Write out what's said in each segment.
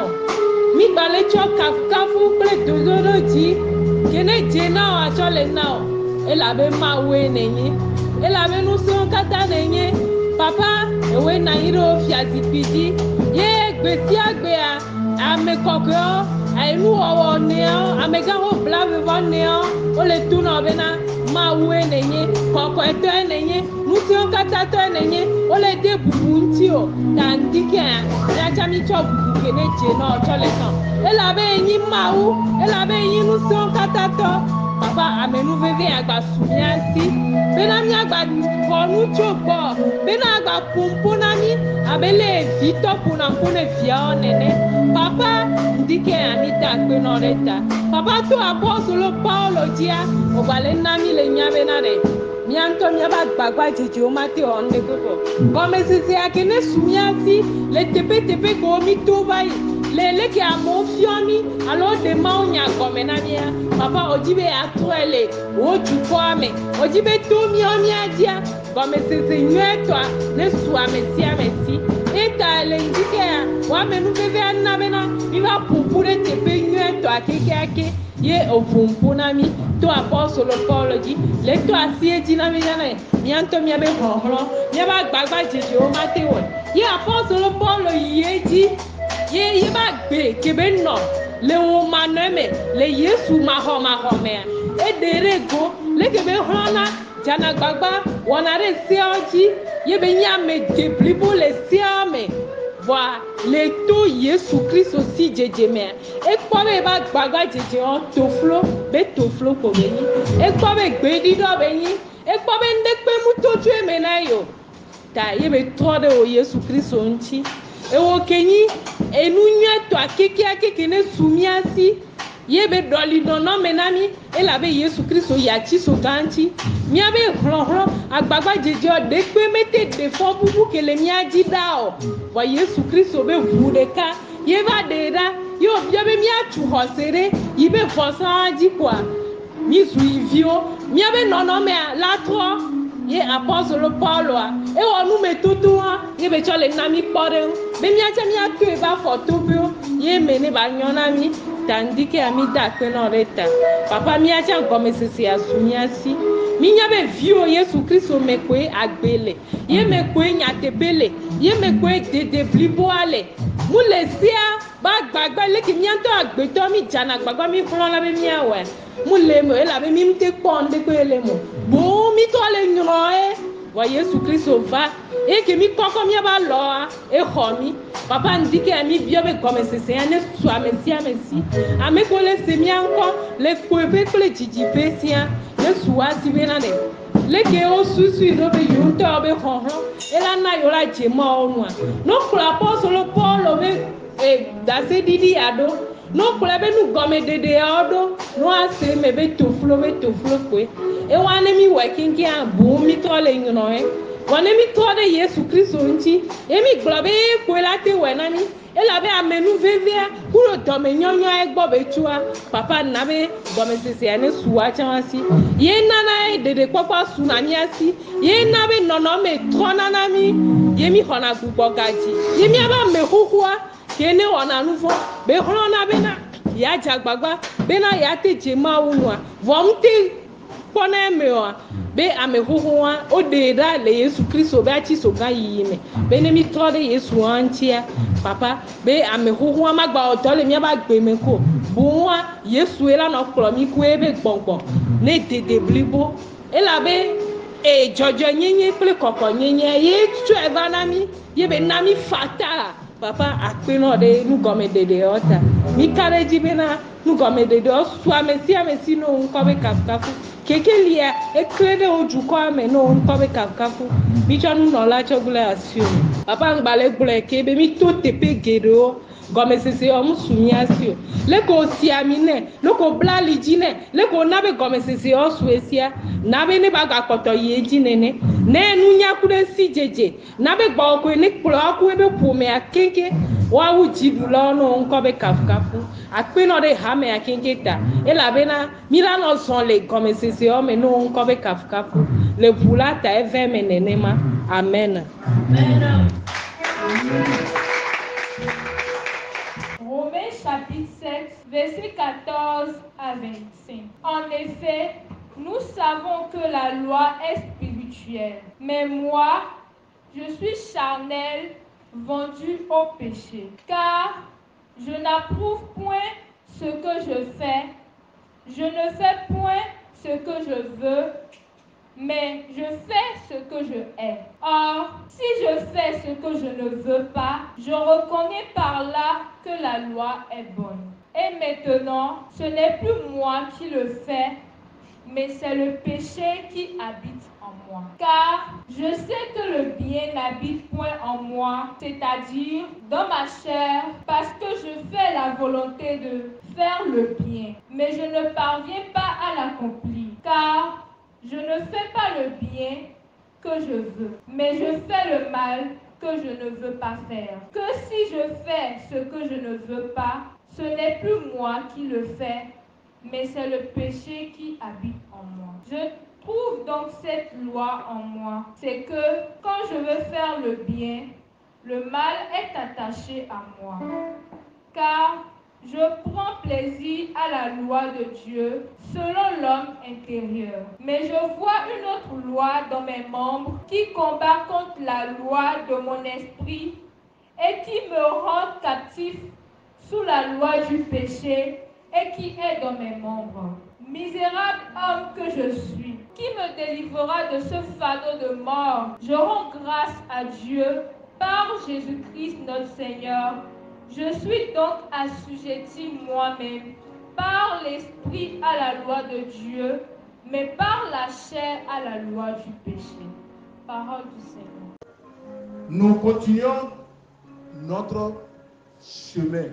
o. Mi balé cho kafu kple dododo dzi. Kene dze na o atsɔ le na o. Elabe mawoe nenye. Elabe nusrɔ̃ katã nenye. Papa, ewe na yi ɖo fiazikpui dzi. Ye gbe sia gbea, ame kɔkɔewo, enuwɔwɔ neawo, amegãwo bla vevɔ neawo, wole to na bena mawoe nenye, kɔkɔetɔe nenye, ŋusẽwo katã tɔe nenye, wole de bubu ŋuti o. Ta ŋdikea, míatsã mitsɔ bubu ke ne dze na tsɔ le na. Elabe enyi mawu, elabe enyi ŋusẽwo katã tɔ. Papa, amenuveve agba su mía si. Bena míagba xɔ nu tso gbɔ. Bena agba ƒompo na mí. Abe le vitɔ ƒona ƒo ne viawo nene. Papa, ŋdikea mi da akpe nɔ ɖe ta. Papa to apɔstolo Paulo dzia, wògba le na mí le nya bena ɖe. Mía ŋutɔ míaba gbagba dzedzewo mate wɔ ŋɖe kpekpe. Gɔmesesea ke ne su mía si le teƒe ko mi to va yi. Le leke amewo fiɔ mí alo ɖe mawo nya gɔme na mía. Papa, wòdzi be atrɔe le wò dukɔa me. Wòdzi be to míawo míadzia gɔmesese nyuietɔa ne su ame sia ame si. Eta le ŋdikea, wò amenuvevea na bena mi va ƒoƒu ɖe teƒe nyuietɔa kekeake. Ye eƒompo na mí to apɔstolo Paulo dzi. Le to asi dzi na mí ne mía ŋutɔ míabe xɔxlɔ̃, míaba gbagba dzedzewo mate wɔe. Ye apɔstolo Paulo yi edzi. Ye ba gbe kebe nɔ le wo manɔe me le Yesu maxɔ mea. Eɖe ɖe go le kebe xlɔna dzana gbagba wɔna ɖe seawo dzi. Ye be nye ame de blibo le seawo me. Voa le to Yesu Kristo si dzedze mea. Ekpɔ be eba gbagba dzedzewo toflo be toflo ko be nyi. Ekpɔ be gbeɖiɖɔ be nyi. Ekpɔ be ŋɖekpe mutotsoe me na yo. Ta ye be trɔ ɖe wo Yesu Kristo ŋuti. Ewo kenyi enu nyuietɔa kekeake ke ne su mía si. Ye be ɖɔli nɔnɔme na mí. Elabe Yesu Kristo ya tsi so gã ŋuti. Míabe hlɔ̃hlɔ̃ agbagba dzedzewo ɖekpe mete ɖe fɔ bubu ke le mía dzi ɖa o. Vɔ Yesu Kristo be ʋu ɖeka ye va ɖe ɖa. Ye wòbia be míatu xɔse ɖe yi be vɔsãa dzi koa mí zu viwo. Míabe nɔnɔmea la trɔ. Ye apɔstolo Pauloa ewɔ numetotoa ye be tsɔ le na mí kpɔ ɖe ŋu. Be míatsã míatoe va xɔ toƒewo. Ye me ne ba nyɔ na mí. Ta ŋdikea mi da akpe nɔ ɖe ta. Papa, míatsã gɔmesesea su mía si. Mi nya be viwo Yesu Kristo me koe agbe le. Ye me koe nyateƒe le. Ye me koe dede bliboa le. Mu le sea ba gbagba leke mía ŋutɔ agbetɔ mi dzana gbagba mi xlɔ̃na be míawɔe. Mu le me elabe mi mte kpɔ ŋɖekpe le mo. Boŋ mi tɔ le nyrɔe. Vɔ Yesu Kristo va. Eke mi kɔkɔ míaba lɔa exɔ mi. Papa, ŋdikea mi biɔ be gɔmesesea ne su ame sia ame si. Ame ko le se mía ŋkɔ le kpoeƒe kple dzidziƒe sia ne su asi bena ɖe. Leke wo susui ɖo be yewo ŋutɔ be xɔxlɔ̃ elana yewo la dze mɔwo nua. No kplɔ apɔstolo Paulo be daseɖiɖi aɖo. No kplɔ be nugɔmeɖeɖeawo ɖo. No ase me be toflo koe. Ewa ne mi wɔe keŋkeŋ boŋ mi trɔ le nyrɔe. Vɔ ne mi trɔ ɖe Yesu Kristo ŋuti, ye mi gblɔ be koe la te wɔe na mí. Elabe amenuvevea kuɖo dɔmenyɔnyɔa egbɔ be tsoa. Papa, na be gɔmesesea ne su woatsã si. Ye nana ye ɖeɖekpɔkpɔ suna mía si. Ye na be nɔnɔme trɔna na mí. Ye mi xɔna gbugbɔ gadzi. Ye míaba ame xoxoa ke ne wɔna nu vɔ̃ be xlɔ̃na bena ya dze agbagba bena ya te dze Mawu nua. Vɔ ŋute kpɔna eme oa be ame xoxoa woɖe ɖa le Yesu Kristo be atsi so gã yiyi me. Be ne mi trɔ ɖe Yesu ŋutia, papa, be ame xoxoa magba wɔ dɔ le míaba agbe me ko. Boŋa Yesu la nɔ kplɔ mi koe be gbɔgbɔ ne dede blibo. Elabe dzɔdzɔnyenye kple kɔkɔnyenye ye tsɔe va na mí. Ye be na mí fata. Papa, akpe nɔ ɖe nugɔmeɖeɖewo ta. Mi ka ɖe dzi bena nugɔmeɖeɖewo su ame sia ame si no ŋkɔ be kafukafu. Kekelia ekle ɖe wo dukɔa me no ŋkɔ be kafukafu. Mi tsɔ nunɔla tsɔ gblẽ asi o. Papa, ŋgba le gblɔe ke be mi to teƒe geɖewo. Gɔmesesea mu su mía si o. Leke wosi ami nɛ, leke wobla ali dzi nɛ, leke wona be gɔmesesea su esia. Na be ne ba gakpɔtɔ yi edzi nene. Ne nunya ku ɖe si dzedze. Na be gbɔwɔ koe ne kplɔa ku ebe ƒomea keŋkeŋ. Woawu dziɖulawo no ŋkɔ be kafukafu. Akpe nɔ ɖe hamea keŋkeŋ ta. Elabena mi la nɔ zɔ le gɔmeseseawo me no ŋkɔ be kafukafu. Le ʋu la ta eve me nenema. Amen. chapitre 7, versets 14 à 25. En effet, nous savons que la loi est spirituelle, mais moi, je suis charnel, vendu au péché. Car je n'approuve point ce que je fais, je ne fais point ce que je veux, mais je fais ce que je hais. Or, si je fais ce que je ne veux pas, je reconnais par là que la loi est bonne. Et maintenant, ce n'est plus moi qui le fais, mais c'est le péché qui habite en moi. Car je sais que le bien n'habite point en moi, c'est-à-dire dans ma chair, parce que je fais la volonté de faire le bien, mais je ne parviens pas à l'accomplir. Car je ne fais pas le bien que je veux, mais je fais le mal que je ne veux pas faire. Que si je fais ce que je ne veux pas, ce n'est plus moi qui le fais, mais c'est le péché qui habite en moi. Je trouve donc cette loi en moi, c'est que quand je veux faire le bien, le mal est attaché à moi. Car je prends plaisir à la loi de Dieu selon l'homme intérieur. Mais je vois une autre loi dans mes membres qui combat contre la loi de mon esprit et qui me rend captif sous la loi du péché et qui est dans mes membres. Misérable homme que je suis, qui me délivrera de ce fardeau de mort? Je rends grâce à Dieu par Jésus-Christ notre Seigneur. Je suis donc assujetti moi-même par l'esprit à la loi de Dieu, mais par la chair à la loi du péché. Parole du Seigneur. Nous continuons notre chemin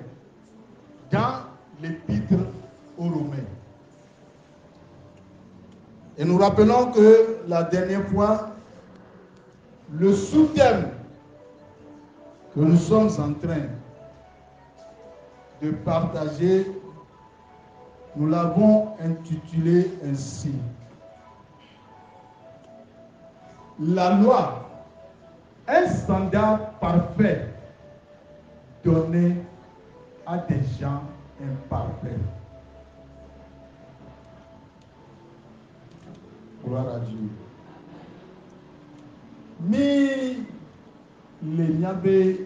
dans l'épître aux Romains. Et nous rappelons que la dernière fois, le sous-thème que nous sommes en train de partager, nous l'avons intitulé ainsi. La loi, un standard parfait donné à des gens imparfaits. Gloire à Dieu. Mi le nyabe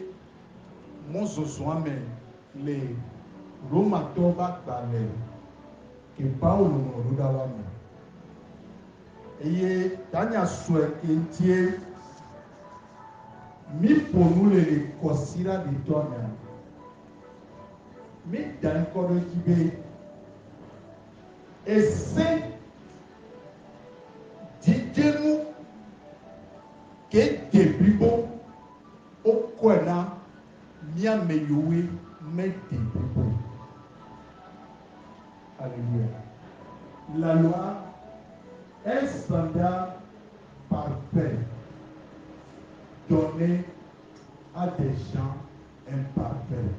mozozwame le romatoba kale ke Paulo morudawame. Eye tanya sue kentie mi ponu le kosira de tonya. Mi dan kodo kibe ese didenu ke debribo okwena mia meyowe me debribo. Alléluia. La loi est un standard parfait donné à des gens imparfaits.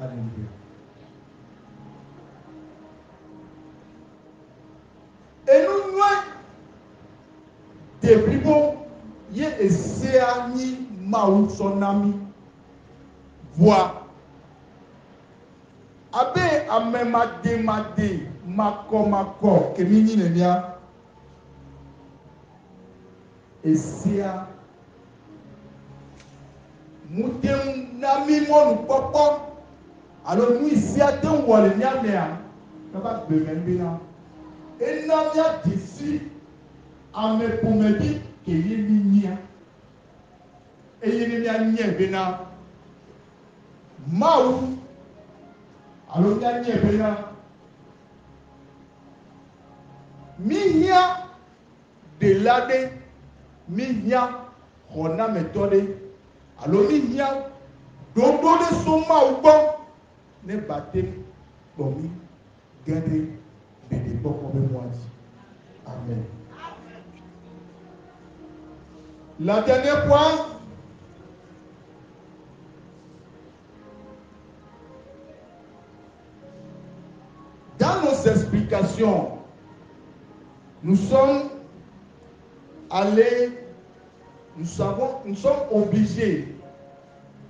Alléluia. Et nous, débribo, y a essayé maou son ami, voix. Abe amemade mako kemini nenia. Essayé. Moutem nami mon popo. Alors nous ici à ton wall niamea. Kaba bemembina. Et namia d'ici à me pour me dire que yéminia. Et yéminia niebena. Maou. Alors nia niebena. Mihia de l'ade. Mihia hona méthode. Alors mihia dodo de son maou bon. Ne battez pour lui, gardez des dépôts comme moi. Amen. La dernière fois, dans nos explications, nous sommes allés, nous sommes obligés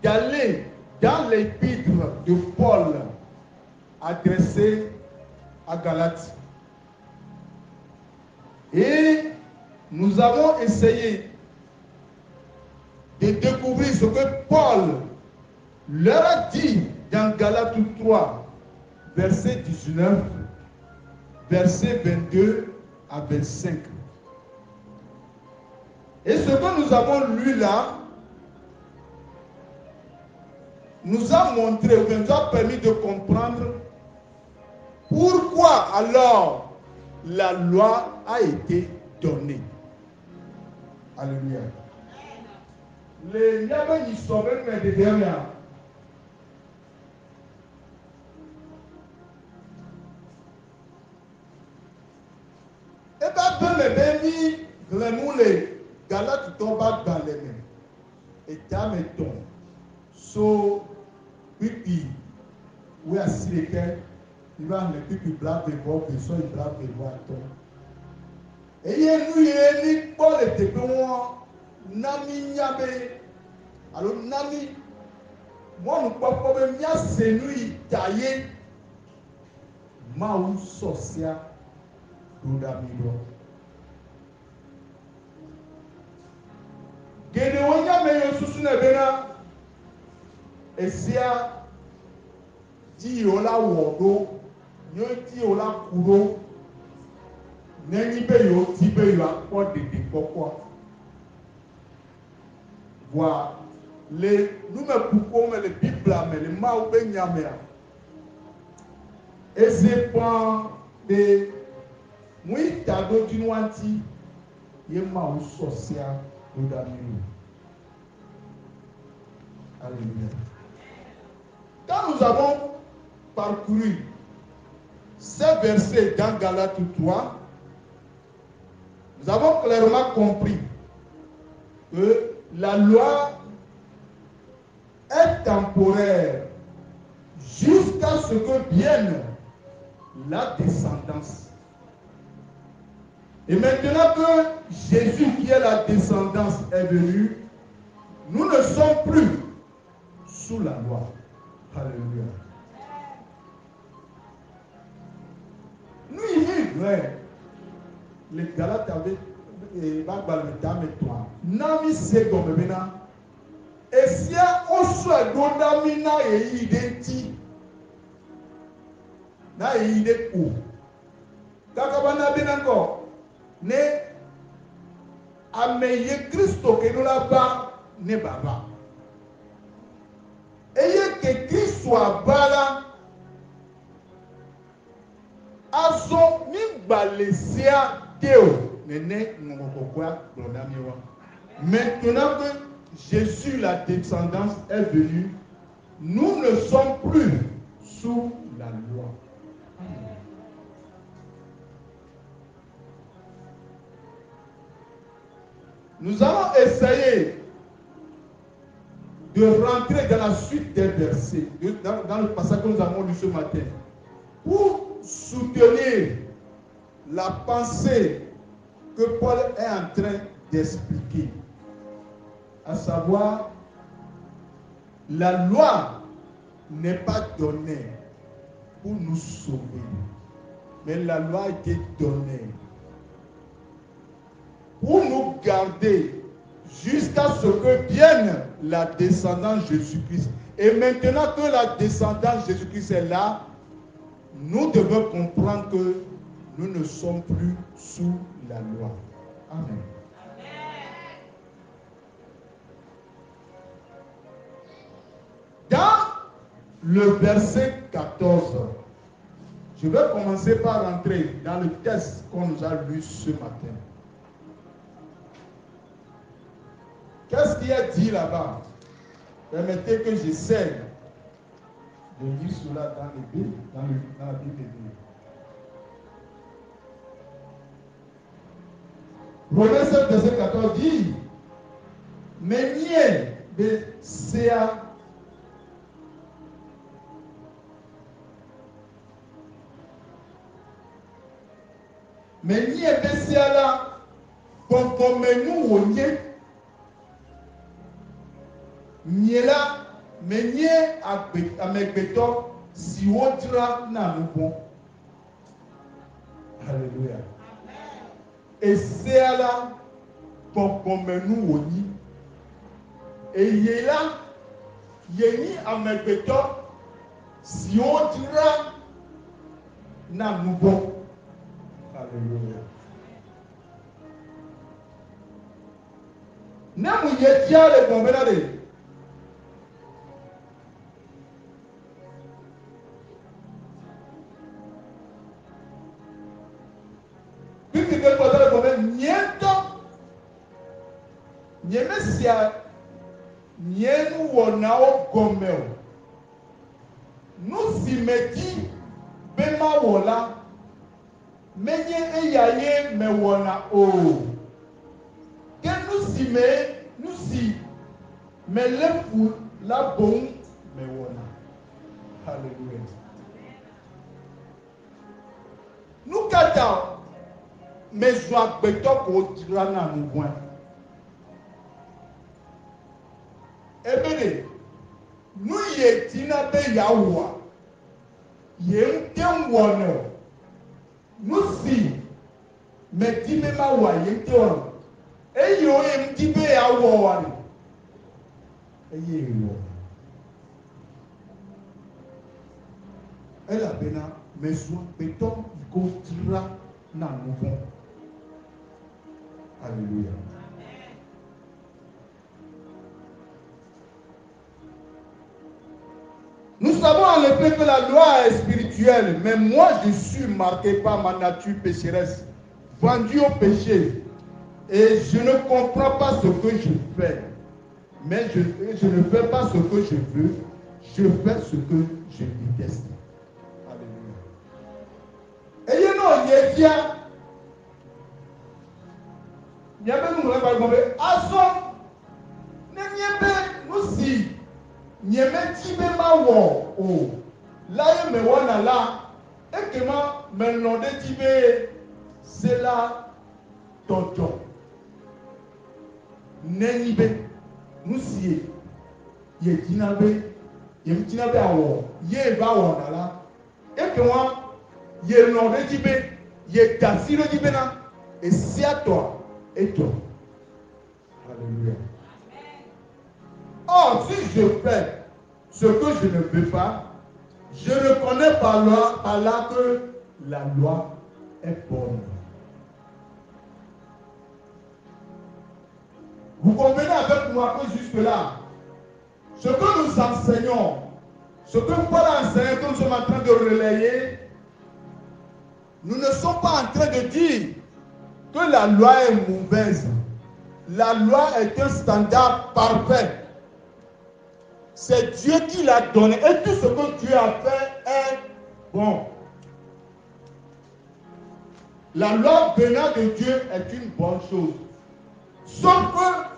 d'aller dans l'épître de Paul adressé à Galate. Et nous avons essayé de découvrir ce que Paul leur a dit dans Galates 3, verset 19, verset 22 à 25. Et ce que nous avons lu là nous a montré, ou nous a permis de comprendre pourquoi alors la loi a été donnée. Alléluia. Les Niabé, ils sont même des derniers. Et bien, dans les bénis, les Galates tombent dans les mains. Et t'as mes tons. So, pipi, oui, assis lesquels, il va le pipi blanc de voix, et soit il blanc de voix. Et il y a nous, Paul était bon, Nami Niabé. Alors, Nami, moi, nous ne pouvons pas même bien c'est nous tailler. Maou social, Doudamido. Généonia, mais il y a sous une bénin. Et si a dit yola wodo, yo dit yola kuro, n'eni be yo ti be yo akpo dede koko. Voilà. Les nous me pourquoi mais les Bibles mais les maou be nyamea. Et c'est pas de oui tado dinwanti ye maou social d'Odamiro. Alléluia. Quand nous avons parcouru ces versets dans Galates 3, nous avons clairement compris que la loi est temporaire jusqu'à ce que vienne la descendance. Et maintenant que Jésus, qui est la descendance, est venu, nous ne sommes plus sous la loi. Alléluia. Nous, il est les Galates avaient et toi. Nami c'est comme maintenant. Et si on soit d'Odamina et identi, na idé où? Kakabana binango, ne ameye Christo que nous là-bas ne baba. Et que Christ soit bala, azo mimbalesia teo nene ngokokwa blonamiwa. Maintenant que Jésus, la descendance, est venu, nous ne sommes plus sous la loi. Nous allons essayer de rentrer dans la suite des versets, dans le passage que nous avons lu ce matin, pour soutenir la pensée que Paul est en train d'expliquer. À savoir, la loi n'est pas donnée pour nous sauver, mais la loi a été donnée pour nous garder jusqu'à ce que vienne la descendance Jésus-Christ. Et maintenant que la descendance Jésus-Christ est là, nous devons comprendre que nous ne sommes plus sous la loi. Amen. Dans le verset 14, je vais commencer par rentrer dans le texte qu'on nous a lu ce matin. Qu'est-ce qu'il a dit là-bas? Permettez que j'essaie de lire cela dans la Bible. Romains 7, verset 14 dit, mais nier de CA. Mais ni ebésia là, comme nous on y est, ni là, mais nye amegbetɔ siwo dzra na nu vɔ̃. Alléluia. Esea la gbɔgbɔmenu wònyi. Eye la yenyi amegbetɔ siwo dzra na nu vɔ̃. Alléluia. Ne mu yedzia le gbɔn bena de. Bibi ke gbɔdɔ le gbɔn be nyetɔ nyemesia nye nu wɔnawo gɔme o. Nu si me di be ma wɔ la menye eya ye me wɔna o. Ke nu si me le fu la boŋ me wɔna. Hallelujah. Nu ka ta me zu agbetɔ ko dzra na nu vɔ̃e. Ebe de nu ye tina be ya wɔa ye ŋute wɔne o. Nu si me di be ma wɔa ye ŋute wɔne. Eye o ye ŋuti be ya wɔ wa ni. Eye wɔ. Elabena me zu agbetɔ ko dzra na nu vɔ̃. Alléluia. Nous savons en effet que la loi est spirituelle, mais moi je suis marqué par ma nature pécheresse, vendu au péché, et je ne comprends pas ce que je fais. Mais je ne fais pas ce que je veux, je fais ce que je déteste. Alléluia. Et non, Yédia, il y a nous par exemple, Ason, nous si, nyemeti be ma wo o la ye me wana la ekema me no de ti be c'est la toto neni be nous si ye dina be awo ye ba wana la ekema ye no de ti be ye dasiro ti be na e si ato eto. Alléluia. Or, si je fais ce que je ne veux pas, je reconnais par là que la loi est bonne. Vous comprenez avec moi que jusque-là, ce que nous enseignons, ce que Paul enseigne, que nous sommes en train de relayer, nous ne sommes pas en train de dire que la loi est mauvaise. La loi est un standard parfait. C'est Dieu qui l'a donné. Et tout ce que Dieu a fait est bon. La loi venant de Dieu est une bonne chose. Sauf que,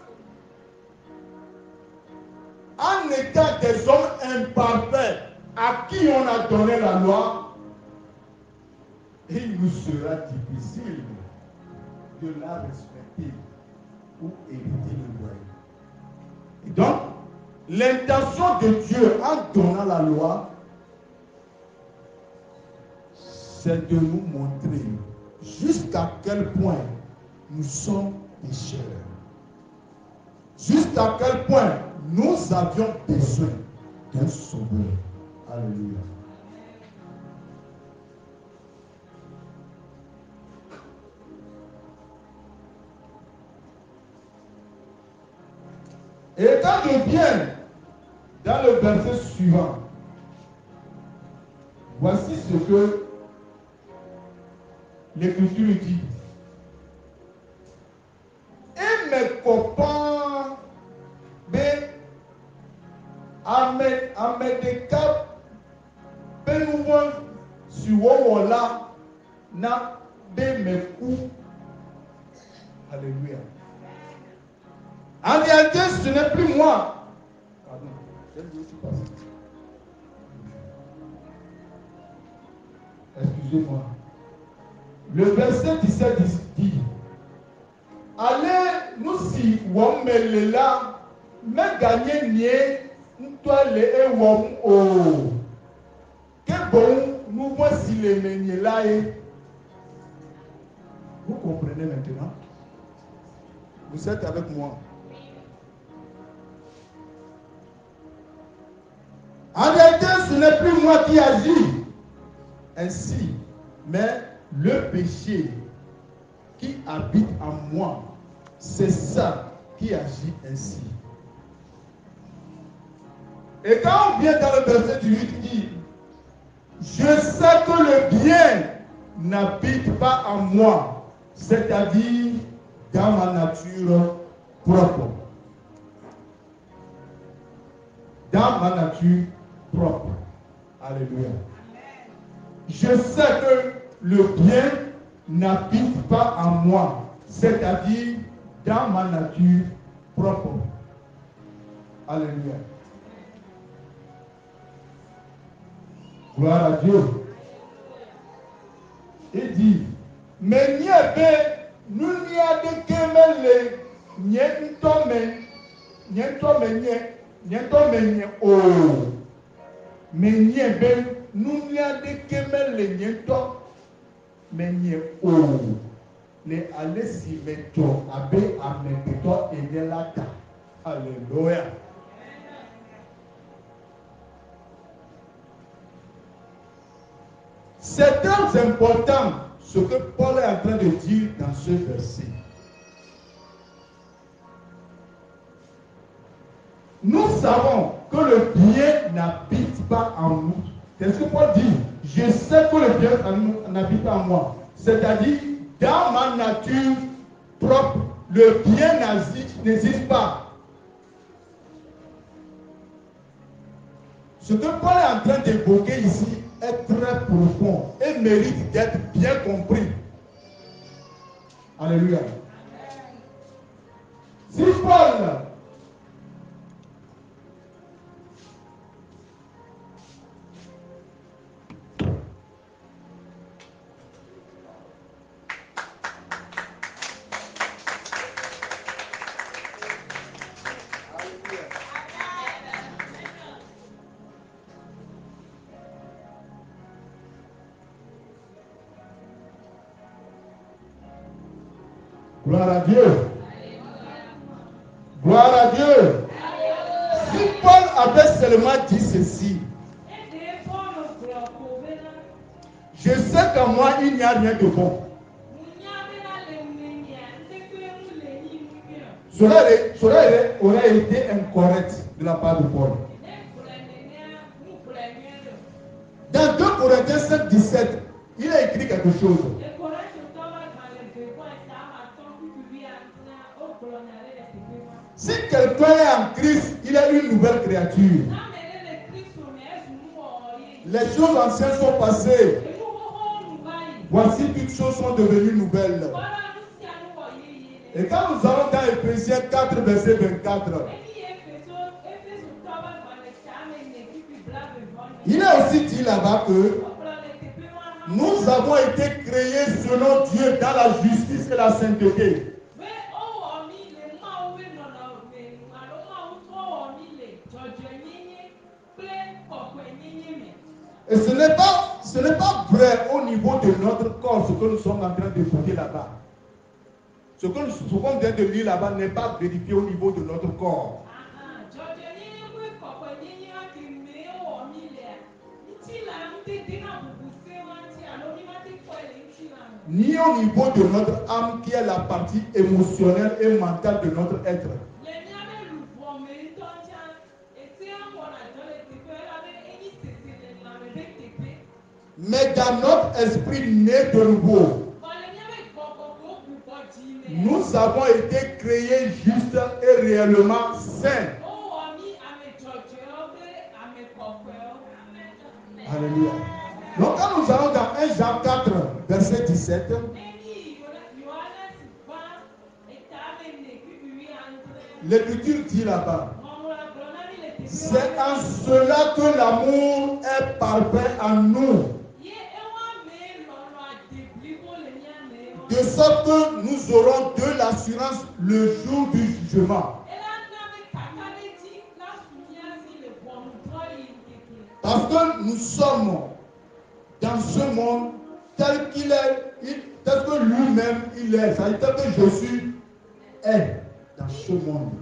en étant des hommes imparfaits à qui on a donné la loi, il nous sera difficile de la respecter ou éviter le loyer. Et donc, l'intention de Dieu en donnant la loi, c'est de nous montrer jusqu'à quel point nous sommes pécheurs. Jusqu'à quel point nous avions besoin d'un sauveur. Alléluia. Et quand je viens dans le verset suivant, voici ce que l'Écriture dit. Et mes copains, à mes décapes, nous sur là, na mes coups. Alléluia. En réalité, ce n'est plus moi. Pardon, excusez-moi. Le verset 17 dit, allez, nous si, wammelela, me gagner nier, toi les ewom o. Que bon, nous voici les menyelae. Vous comprenez maintenant? Vous êtes avec moi? En réalité, ce n'est plus moi qui agis ainsi, mais le péché qui habite en moi, c'est ça qui agit ainsi. Et quand on vient dans le verset 8, il dit, je sais que le bien n'habite pas en moi, c'est-à-dire dans ma nature propre. Dans ma nature propre. Alléluia. Je sais que le bien n'habite pas en moi, c'est-à-dire dans ma nature propre. Alléluia. Gloire à Dieu. Il dit, mais n'y a nous n'y a de kemele, n'y a oh. Mais n'y a nous n'y a de kemele, n'y oh. Les allez si metto, abe amepeto et de la ta. Alléluia. C'est très important ce que Paul est en train de dire dans ce verset. Nous savons que le bien n'habite pas en nous. C'est ce que Paul dit. Je sais que le bien n'habite pas en moi. C'est-à-dire, dans ma nature propre, le bien n'existe pas. Ce que Paul est en train d'évoquer ici est très profond et mérite d'être bien compris. Alléluia. Si Paul gloire à Dieu. Gloire à Dieu. Si Paul avait seulement dit ceci, je sais qu'en moi il n'y a rien de bon. Cela aurait été incorrect de la part de Paul. Dans 2 Corinthiens 7, 17, il a écrit quelque chose. Si quelqu'un est en Christ, il est une nouvelle créature. Les choses anciennes sont passées. Voici toutes choses sont devenues nouvelles. Et quand nous allons dans Éphésiens 4, verset 24, il a aussi dit là-bas que nous avons été créés selon Dieu dans la justice et la sainteté. Et ce n'est pas vrai au niveau de notre corps ce que nous sommes en train d'écouter là-bas. Ce qu'on vient de lire là-bas n'est pas vérifié au niveau de notre corps. Ni au niveau de notre âme qui est la partie émotionnelle et mentale de notre être. Mais dans notre esprit né de nouveau, nous avons été créés justes et réellement saints. Alléluia. Donc quand nous allons dans 1 Jean 4, verset 17, l'Écriture dit là-bas, c'est en cela que l'amour est parfait en nous. De sorte que nous aurons de l'assurance le jour du jugement. Parce que nous sommes dans ce monde tel qu'il est, tel que lui-même il est, c'est-à-dire tel que Jésus est dans ce monde.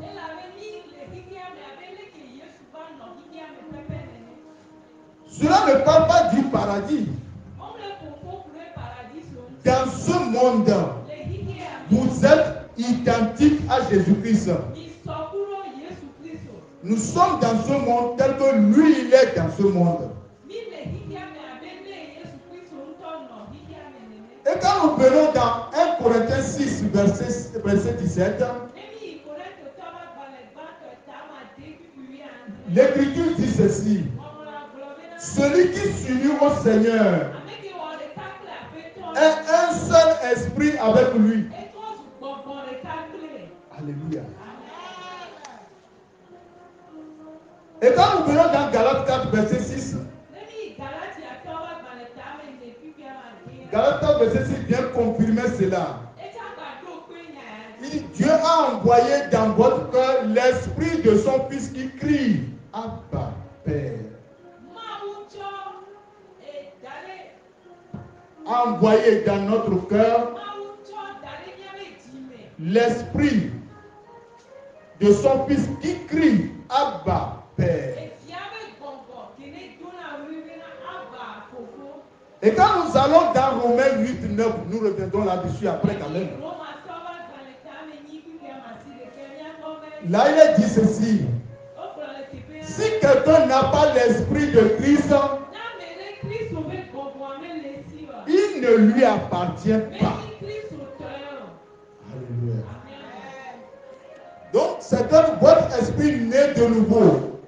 Cela ne parle pas du paradis. Dans ce monde, vous êtes identique à Jésus-Christ. Nous sommes dans ce monde tel que lui, il est dans ce monde. Et quand nous venons dans 1 Corinthiens 6, verset 17, l'Écriture dit ceci: celui qui s'unit au Seigneur est un seul esprit avec lui. Alléluia. Et quand nous venons dans Galates 4, verset 6, Galates 4, verset 6 vient confirmer cela. Il dit: Dieu a envoyé dans votre cœur l'esprit de son Fils qui crie Abba, Père. A envoyé dans notre cœur l'esprit de son Fils qui crie Abba, Père. Et quand nous allons dans Romains 8, 9, nous reviendrons là-dessus après quand même. Là, il est dit ceci: si quelqu'un n'a pas l'esprit de Christ, il ne lui appartient pas. Alléluia. Donc, c'est que votre esprit né de nouveau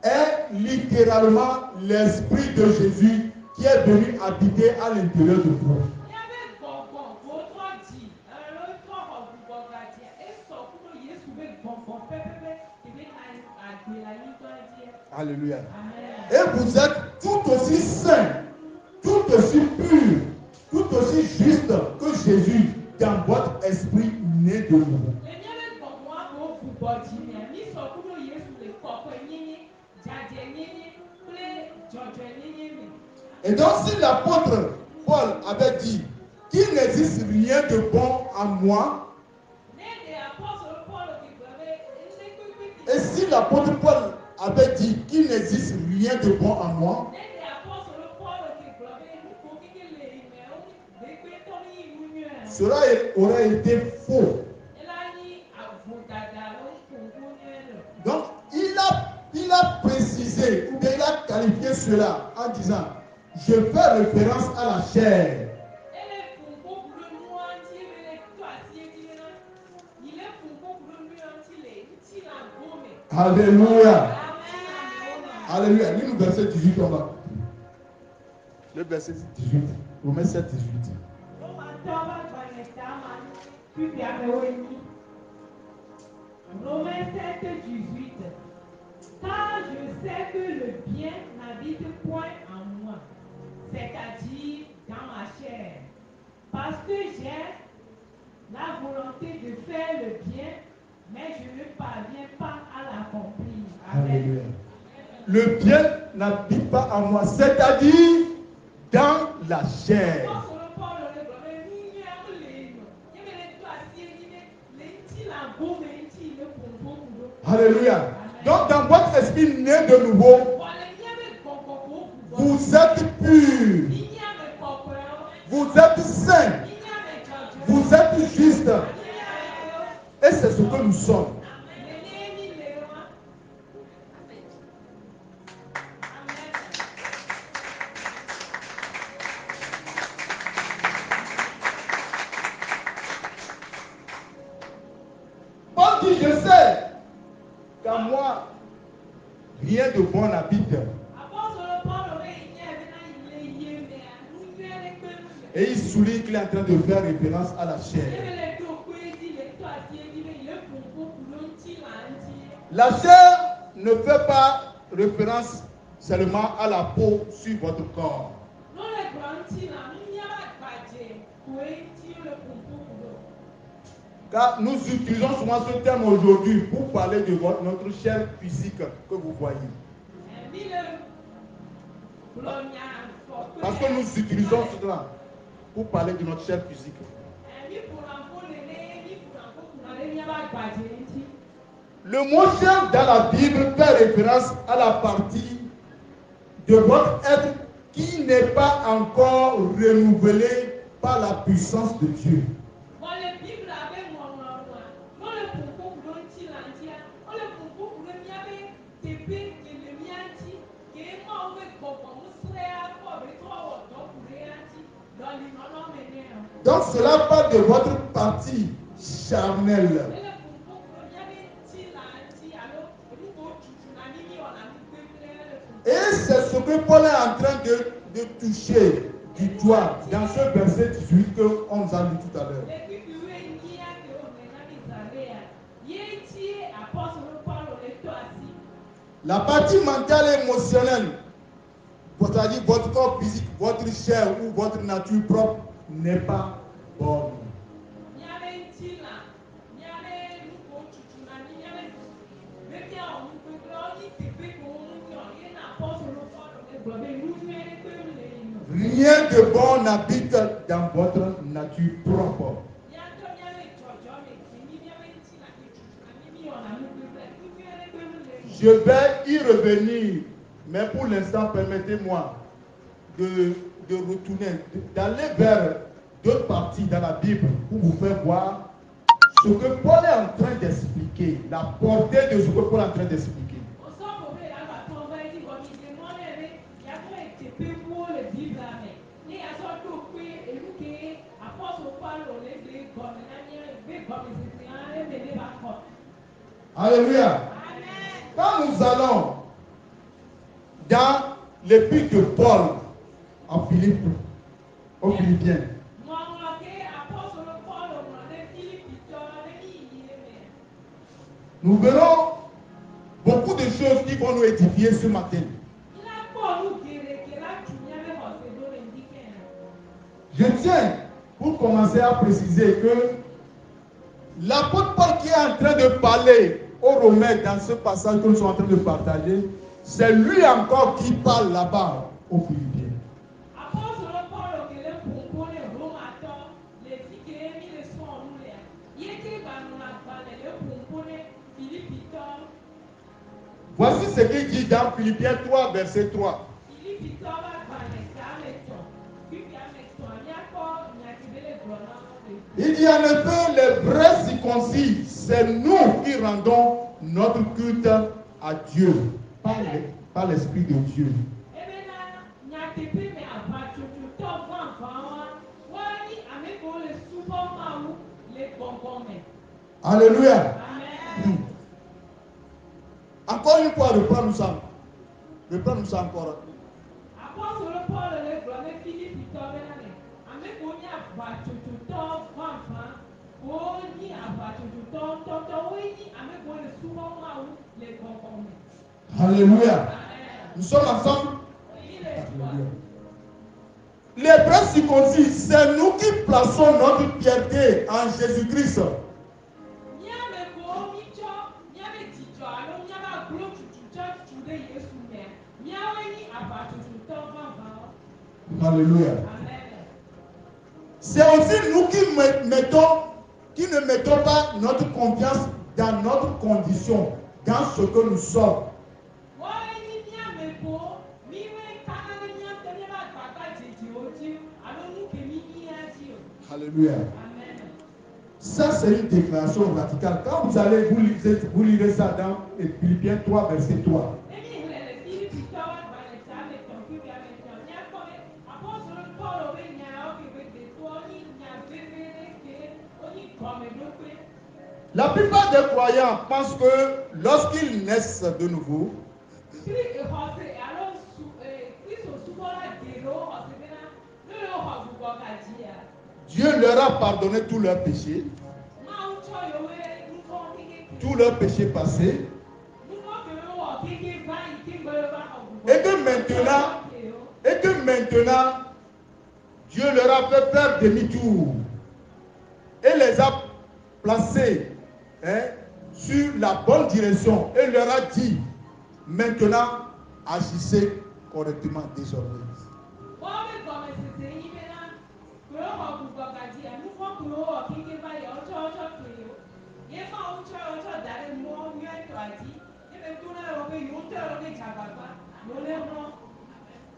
est littéralement l'esprit de Jésus qui est venu habiter à l'intérieur de vous. Alléluia. Et vous êtes tout aussi saint, tout aussi pur, tout aussi juste que Jésus dans votre esprit né de nouveau. Et donc, si l'apôtre Paul avait dit qu'il n'existe rien de bon en moi, et si l'apôtre Paul avait dit qu'il n'existe rien de bon en moi, cela aurait été faux. Donc, il a précisé, ou bien il a qualifié cela en disant: je fais référence à la chair. Alléluia. Alléluia. Lis le verset 18 en bas. Le verset 18. Romains 7, 18. Romains 7, 18. Car je sais que le bien n'habite point en moi, c'est-à-dire dans ma chair, parce que j'ai la volonté de faire le bien, mais je ne parviens pas à l'accomplir. Alléluia. Le bien n'habite pas en moi, c'est-à-dire dans la chair. Alléluia. Donc dans votre esprit né de nouveau, vous êtes pur, vous êtes saint, vous êtes juste. Et c'est ce que nous sommes. Paul dit: je sais qu'en moi, rien de bon n'habite. Et il souligne qu'il est en train de faire référence à la chair. La chair ne fait pas référence seulement à la peau sur votre corps. Car nous utilisons souvent ce terme aujourd'hui pour parler de notre chair physique que vous voyez. Parce que nous utilisons cela pour parler de notre chair physique. Le mot chair dans la Bible fait référence à la partie de votre être qui n'est pas encore renouvelée par la puissance de Dieu. Donc cela parle de votre partie charnelle. Et c'est ce que Paul est en train de toucher du doigt dans ce verset 18 qu'on nous a lu tout à l'heure. La partie mentale et émotionnelle, c'est-à-dire votre corps physique, votre chair ou votre nature propre n'est pas bonne. Rien de bon n'habite dans votre nature propre. Je vais y revenir, mais pour l'instant, permettez-moi de retourner, d'aller vers d'autres parties dans la Bible pour vous faire voir ce que Paul est en train d'expliquer, la portée de ce que Paul est en train d'expliquer. Alléluia. Quand nous allons dans l'épître de Paul en Philippe, aux Philippiens, nous verrons beaucoup de choses qui vont nous édifier ce matin. Je tiens, pour commencer, à préciser que l'apôtre Paul qui est en train de parler aux Romains dans ce passage que nous sommes en train de partager, c'est lui encore qui parle là-bas aux Philippiens. Voici ce qu'il dit dans Philippiens 3, verset 3. Il dit en effet, les vrais circoncis, c'est nous qui rendons notre culte à Dieu, par l'Esprit de Dieu. Alléluia. Encore une fois, reprends-nous ça. Reprends-nous ça encore. Alléluia. Nous sommes ensemble. Alléluia. Les vrais circoncis, c'est nous qui plaçons notre fierté en Jésus-Christ. Alléluia. C'est aussi nous qui ne mettons pas notre confiance dans notre condition, dans ce que nous sommes. Alléluia. Ça, c'est une déclaration radicale. Quand vous allez, vous lirez ça dans Philippiens 3, verset 3. La plupart des croyants pensent que lorsqu'ils naissent de nouveau, Dieu leur a pardonné tous leurs péchés, tous leurs péchés passés, et que maintenant, Dieu leur a fait faire demi-tour et les a placés sur la bonne direction et leur a dit, maintenant, agissez correctement désormais.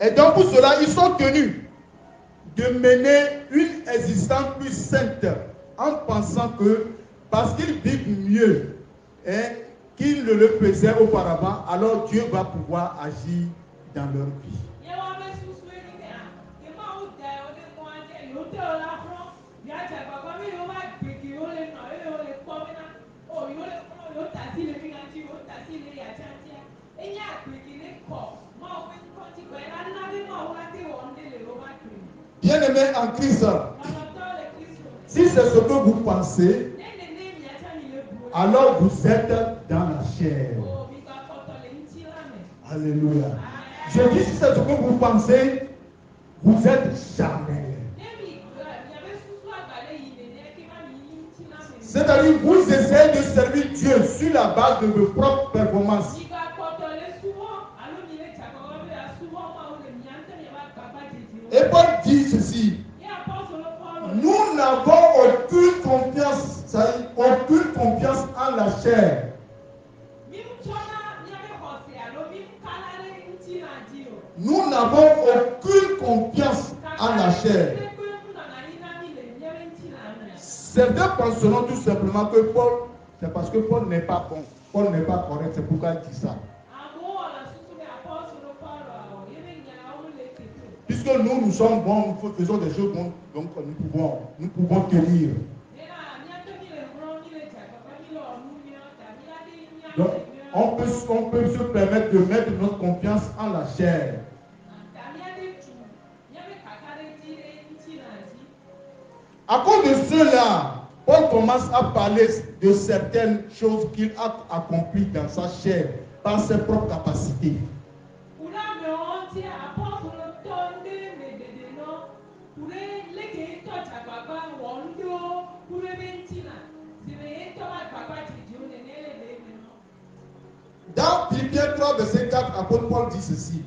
Et donc pour cela, ils sont tenus de mener une existence plus sainte en pensant que parce qu'ils vivent mieux qu'ils ne le faisaient auparavant, alors Dieu va pouvoir agir dans leur vie. Bien-aimés en Christ, si c'est ce que vous pensez, alors vous êtes dans la chair. Alléluia. Je dis si c'est ce que vous pensez, vous êtes charnel. C'est-à-dire vous essayez de servir Dieu sur la base de vos propres performances. Et Paul dit ceci: nous n'avons aucune confiance en la chair. Nous n'avons aucune confiance en la chair. Certains penseront tout simplement que Paul, c'est parce que Paul n'est pas bon, Paul n'est pas correct, c'est pourquoi il dit ça. Puisque nous sommes bons, nous faisons des choses bonnes, donc nous pouvons tenir. Donc, on peut se permettre de mettre notre confiance en la chair. À cause de cela, Paul commence à parler de certaines choses qu'il a accomplies dans sa chair par ses propres capacités. Dans Philippiens 3, verset 4, apôtre Paul dit ceci.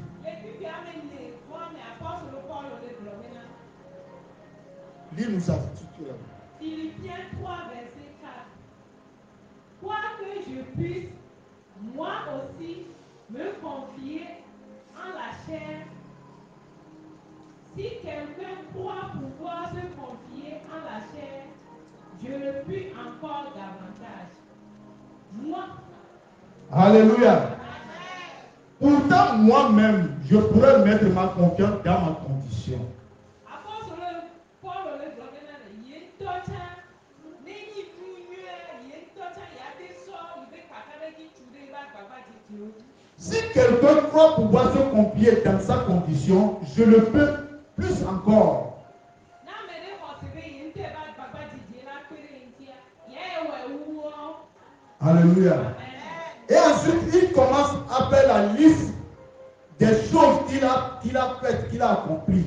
Lis-nous ça. Philippiens 3, verset 4. Quoique je puisse, moi aussi, me confier en la chair, si quelqu'un croit pouvoir se confier en la chair, je le puis encore davantage. Moi. Alléluia. Pourtant, moi-même, je pourrais mettre ma confiance dans ma condition. Si quelqu'un croit pouvoir se confier dans sa condition, je le peux plus encore. Alléluia. Et ensuite, il commence à faire la liste des choses qu'il a faites, qu'il a accomplies.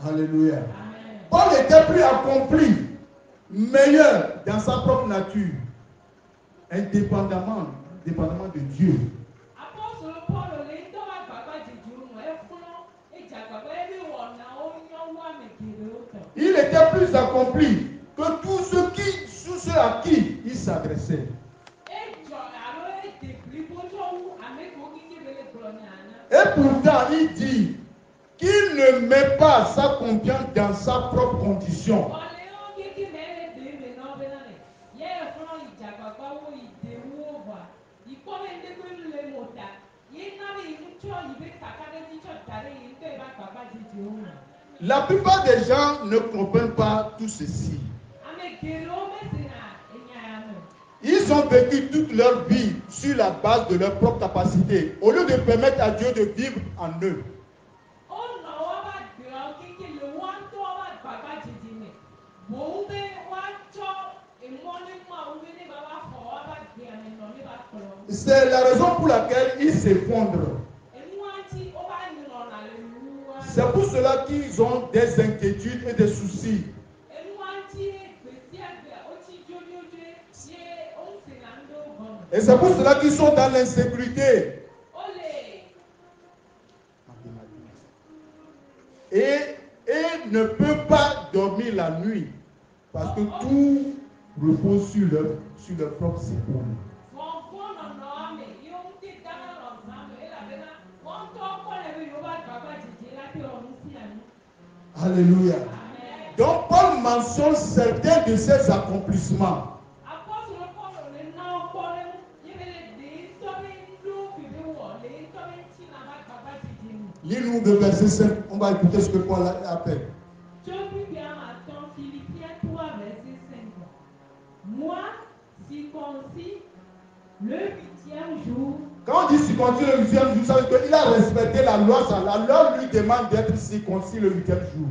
Alléluia. Paul était plus accompli, meilleur dans sa propre nature, indépendamment de Dieu. Il était plus accompli que tous ceux à qui il s'adressait. Et pourtant, il dit qu'il ne met pas sa confiance dans sa propre condition. La plupart des gens ne comprennent pas tout ceci. Ils ont vécu toute leur vie sur la base de leur propre capacité, au lieu de permettre à Dieu de vivre en eux. C'est la raison pour laquelle ils s'effondrent. C'est pour cela qu'ils ont des inquiétudes et des soucis. Et c'est pour cela qu'ils sont dans l'insécurité. Et ne peuvent pas dormir la nuit parce que tout repose sur leur propre épaule. Alléluia. Donc Paul mentionne certains de ses accomplissements. Lis-nous le verset 5, on va écouter ce que Paul appelle. Philippiens 3, verset 5. Moi, circoncis le 8e jour. Quand on dit circoncis le 8e jour, ça veut dire qu'il a respecté la loi. La loi lui demande d'être circoncis le 8e jour.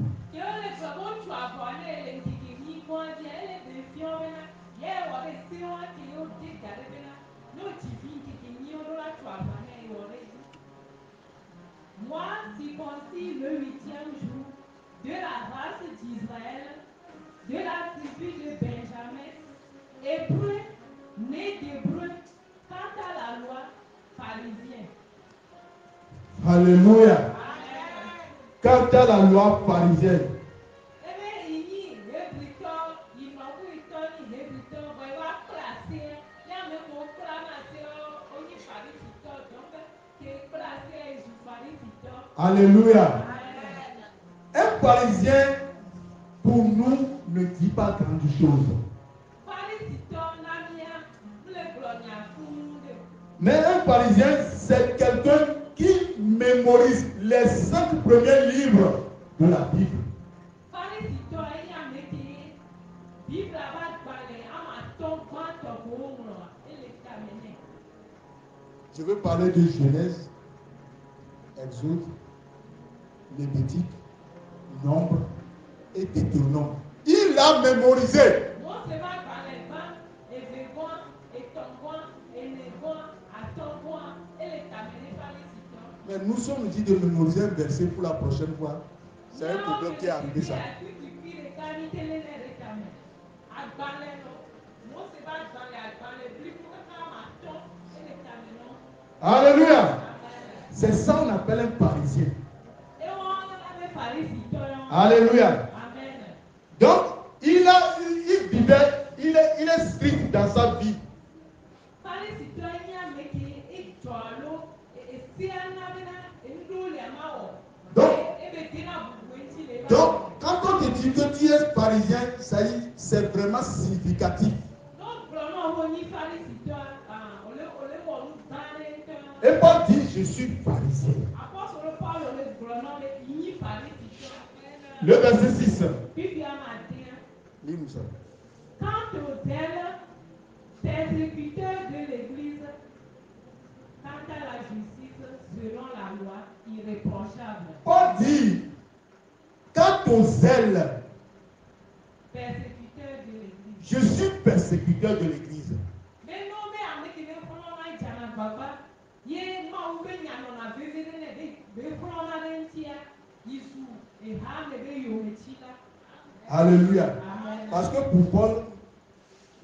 Moi, circoncis le 8e jour de la race d'Israël, de la tribu de Benjamin, hébreu, né d'hébreu, quant à la loi, pharisien. Alléluia. Quant à la loi pharisienne. Alléluia. Un pharisien, pour nous, ne dit pas grande chose. Mais un pharisien, c'est quelqu'un qui mémorise les 5 premiers livres de la Bible. Je veux parler de Genèse, Exode, Lévitique, Nombre et Deutéronome. Il l'a mémorisé. Mais nous sommes dit de mémoriser un verset pour la prochaine fois. C'est un problème qui est arrivé ça. Alléluia. C'est ça qu'on appelle un pharisien. Alléluia. Donc, il est strict dans sa vie. Donc, quand on te dit que tu es pharisien, c'est vraiment significatif. Et Paul dit, je suis pharisien. Le verset 6. Lis-nous ça. Quant aux zèle, persécuteurs de l'Église, quant à la justice selon la loi, irréprochable. Paul dit, quant aux zèle, persécuteur de l'Église. Je suis persécuteur de l'Église. Alléluia. Parce que pour Paul,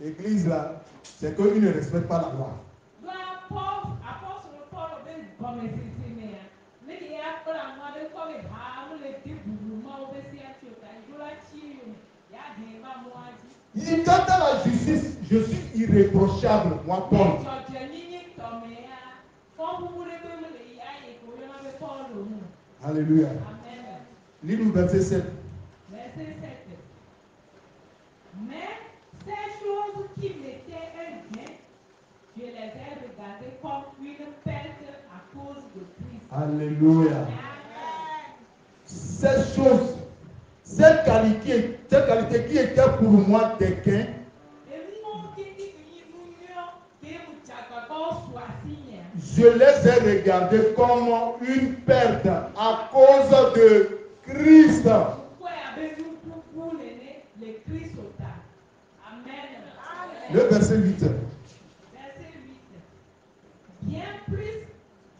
l'Église là, c'est qu'il ne respecte pas la loi. Il dit, quant à la justice, je suis irréprochable, moi Paul. Alléluia. Lis-nous verset 7. Verset 7. Mais ces choses qui m'étaient un bien, je les ai regardées comme une perte à cause de Christ. Alléluia. Ces choses, ces qualités qui étaient pour moi des gains, je les ai regardées comme une perte à cause de Christ. Le verset 8. Verset 8. Bien plus,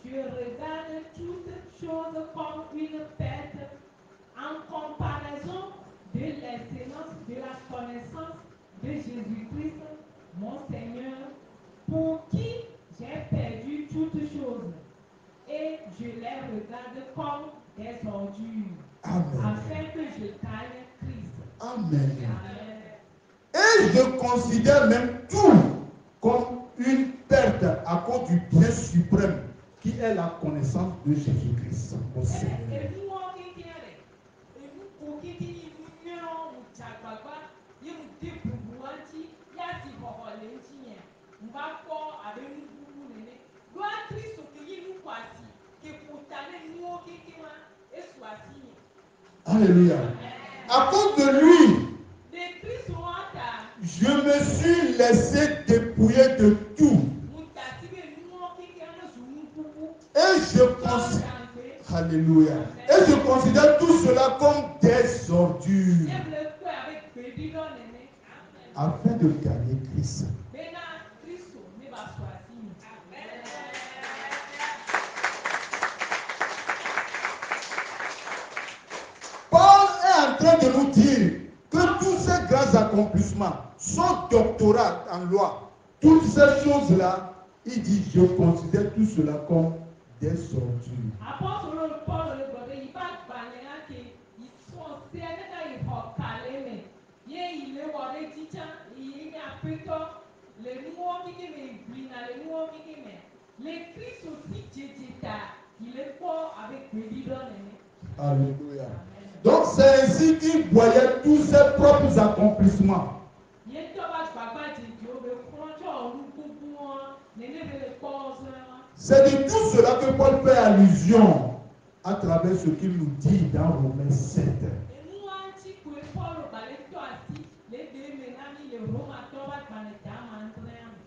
je regarde toutes choses comme une perte en comparaison de l'excellence de la connaissance de Jésus-Christ, mon Seigneur, pour qui je les regarde comme des ordures. Amen. Afin que je gagne Christ. Amen. Amen. Et je considère même tout comme une perte à cause du bien suprême qui est la connaissance de Jésus-Christ, mon Seigneur. Alléluia. À cause de lui, je me suis laissé dépouiller de tout. Et je considère, Alléluia. Et je considère tout cela comme des ordures afin de gagner Christ. Paul est en train de nous dire que tous ces grands accomplissements, son doctorat en loi, toutes ces choses-là, il dit, je considère tout cela comme des ordures. Alléluia. Donc c'est ainsi qu'il voyait tous ses propres accomplissements. C'est de tout cela que Paul fait allusion à travers ce qu'il nous dit dans Romains 7.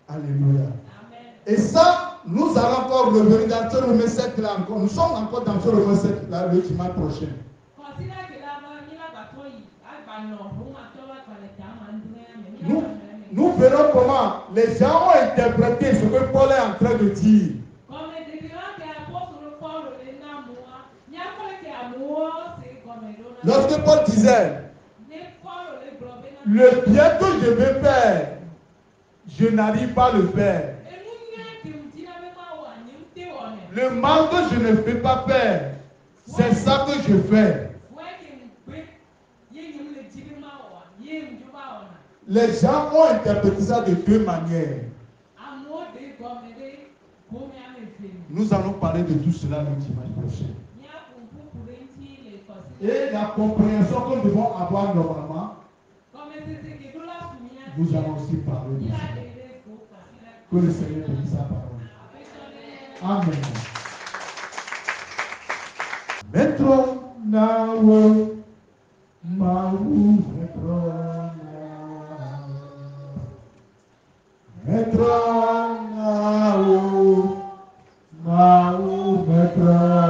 Alléluia. Et ça, nous allons encore revenir dans ce Romains 7 là encore. Nous sommes encore dans ce Romains 7 là le dimanche prochain. Nous verrons comment les gens ont interprété ce que Paul est en train de dire. Lorsque Paul disait, le bien que je vais faire, je n'arrive pas à le faire. Le mal que je ne fais pas faire, c'est ça que je fais. Les gens ont interprété ça de deux manières. Nous allons parler de tout cela le dimanche prochain. Et la compréhension que nous devons avoir normalement, nous allons aussi parler de ça. Que le Seigneur bénisse sa parole. Amen. Metro nawo mawu metro nawo mawu metro